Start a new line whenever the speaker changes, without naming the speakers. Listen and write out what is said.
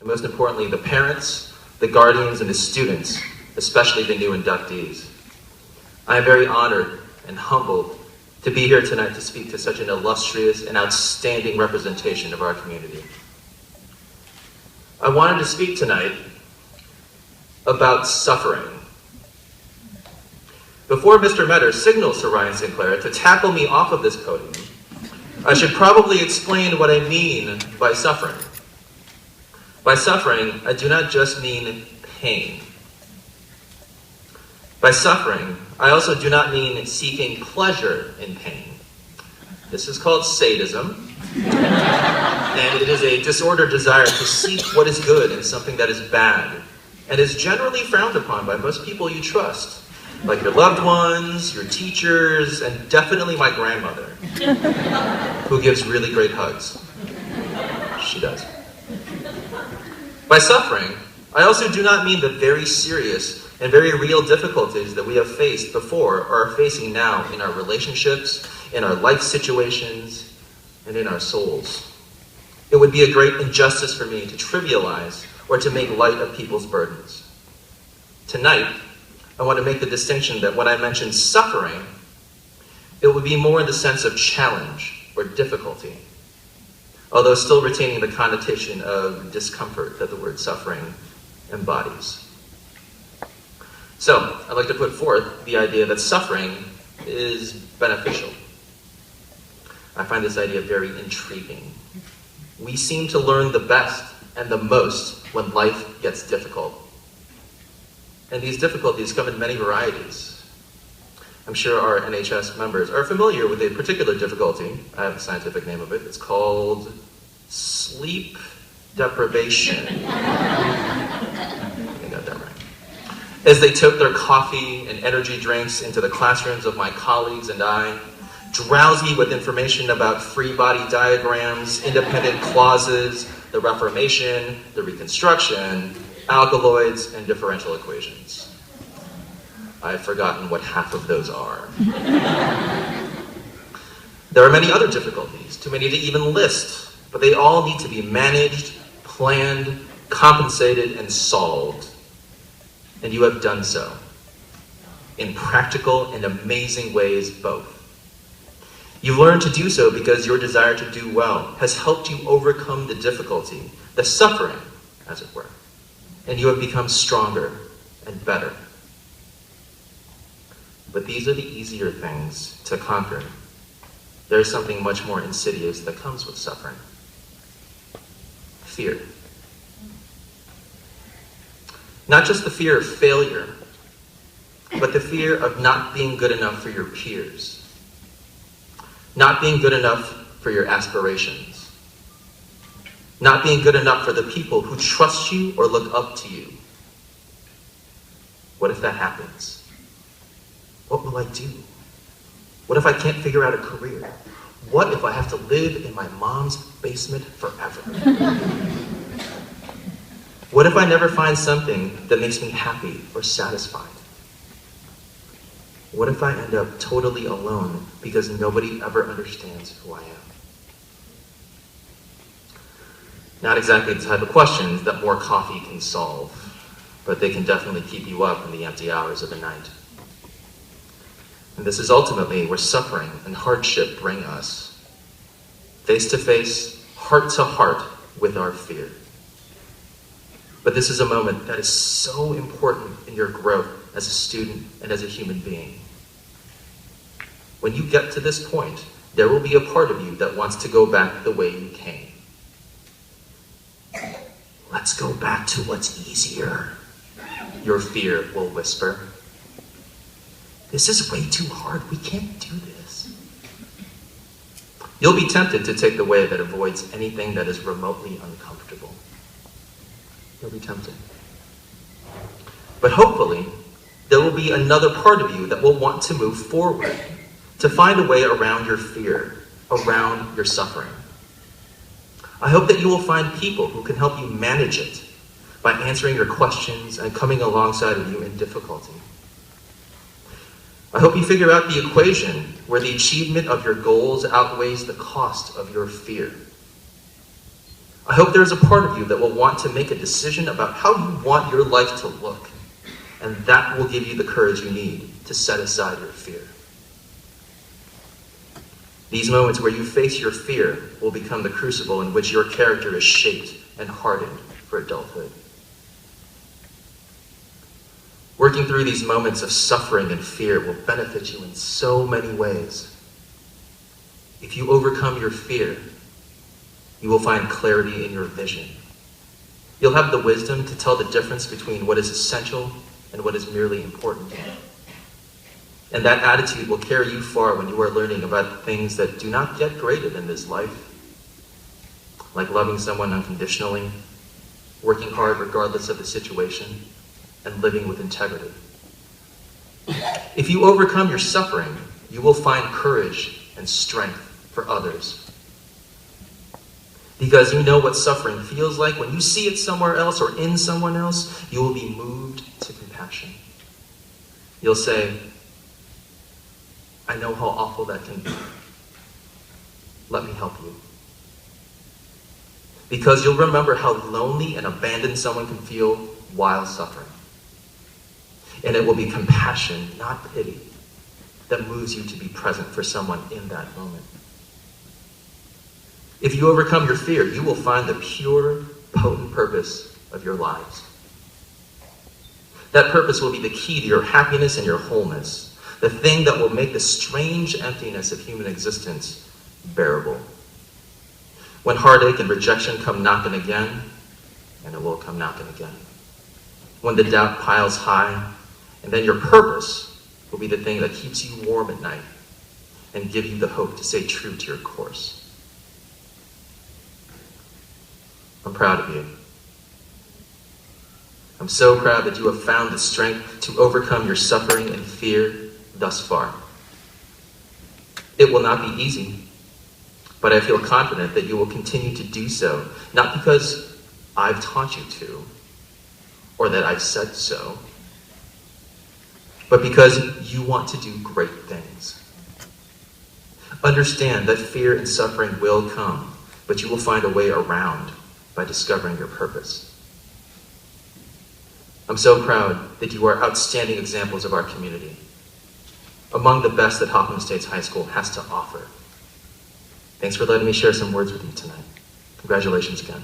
and most importantly, the parents, the guardians, and the students, especially the new inductees. I am very honored and humbled to be here tonight to speak to such an illustrious and outstanding representation of our community. I wanted to speak tonight about suffering. Before Mr. Metter signals to Ryan Sinclair to tackle me off of this podium, I should probably explain what I mean by suffering. By suffering, I do not just mean pain. By suffering, I also do not mean seeking pleasure in pain. This is called sadism, and it is a disordered desire to seek what is good in something that is bad, and is generally frowned upon by most people you trust, like your loved ones, your teachers, and definitely my grandmother, who gives really great hugs. She does. By suffering, I also do not mean the very serious and very real difficulties that we have faced before or are facing now in our relationships, in our life situations, and in our souls. It would be a great injustice for me to trivialize or to make light of people's burdens. Tonight, I want to make the distinction that when I mention suffering, it would be more in the sense of challenge or difficulty, although still retaining the connotation of discomfort that the word suffering embodies. So, I'd like to put forth the idea that suffering is beneficial. I find this idea very intriguing. We seem to learn the best and the most when life gets difficult. And these difficulties come in many varieties. I'm sure our NHS members are familiar with a particular difficulty. I have a scientific name of it. It's called sleep deprivation. I got that right. As they took their coffee and energy drinks into the classrooms of my colleagues and I, drowsy with information about free body diagrams, independent clauses, the Reformation, the Reconstruction, alkaloids, and differential equations. I've forgotten what half of those are. There are many other difficulties, too many to even list, but they all need to be managed, planned, compensated, and solved. And you have done so, in practical and amazing ways both. You've learned to do so because your desire to do well has helped you overcome the difficulty, the suffering, as it were, and you have become stronger and better. But these are the easier things to conquer. There is something much more insidious that comes with suffering. Fear. Not just the fear of failure, but the fear of not being good enough for your peers, not being good enough for your aspirations, not being good enough for the people who trust you or look up to you. What if that happens? What will I do? What if I can't figure out a career? What if I have to live in my mom's basement forever? What if I never find something that makes me happy or satisfied? What if I end up totally alone because nobody ever understands who I am? Not exactly the type of questions that more coffee can solve, but they can definitely keep you up in the empty hours of the night. And this is ultimately where suffering and hardship bring us, face to face, heart to heart with our fear. But this is a moment that is so important in your growth as a student and as a human being. When you get to this point, there will be a part of you that wants to go back the way you came. Let's go back to what's easier, your fear will whisper. This is way too hard. We can't do this. You'll be tempted to take the way that avoids anything that is remotely uncomfortable. You'll be tempted. But hopefully, there will be another part of you that will want to move forward, to find a way around your fear, around your suffering. I hope that you will find people who can help you manage it by answering your questions and coming alongside of you in difficulty. I hope you figure out the equation where the achievement of your goals outweighs the cost of your fear. I hope there's a part of you that will want to make a decision about how you want your life to look, and that will give you the courage you need to set aside your fear. These moments where you face your fear will become the crucible in which your character is shaped and hardened for adulthood. Working through these moments of suffering and fear will benefit you in so many ways. If you overcome your fear, you will find clarity in your vision. You'll have the wisdom to tell the difference between what is essential and what is merely important. And that attitude will carry you far when you are learning about things that do not get graded in this life, like loving someone unconditionally, working hard regardless of the situation, and living with integrity. If you overcome your suffering, you will find courage and strength for others. Because you know what suffering feels like. When you see it somewhere else or in someone else, you will be moved to compassion. You'll say, I know how awful that can be. Let me help you. Because you'll remember how lonely and abandoned someone can feel while suffering. And it will be compassion, not pity, that moves you to be present for someone in that moment. If you overcome your fear, you will find the pure, potent purpose of your lives. That purpose will be the key to your happiness and your wholeness, the thing that will make the strange emptiness of human existence bearable. When heartache and rejection come knocking again, and it will come knocking again. When the doubt piles high, and then your purpose will be the thing that keeps you warm at night and give you the hope to stay true to your course. I'm proud of you. I'm so proud that you have found the strength to overcome your suffering and fear thus far. It will not be easy, but I feel confident that you will continue to do so, not because I've taught you to, or that I've said so, but because you want to do great things. Understand that fear and suffering will come, but you will find a way around by discovering your purpose. I'm so proud that you are outstanding examples of our community, among the best that Hoffman Estates High School has to offer. Thanks for letting me share some words with you tonight. Congratulations again.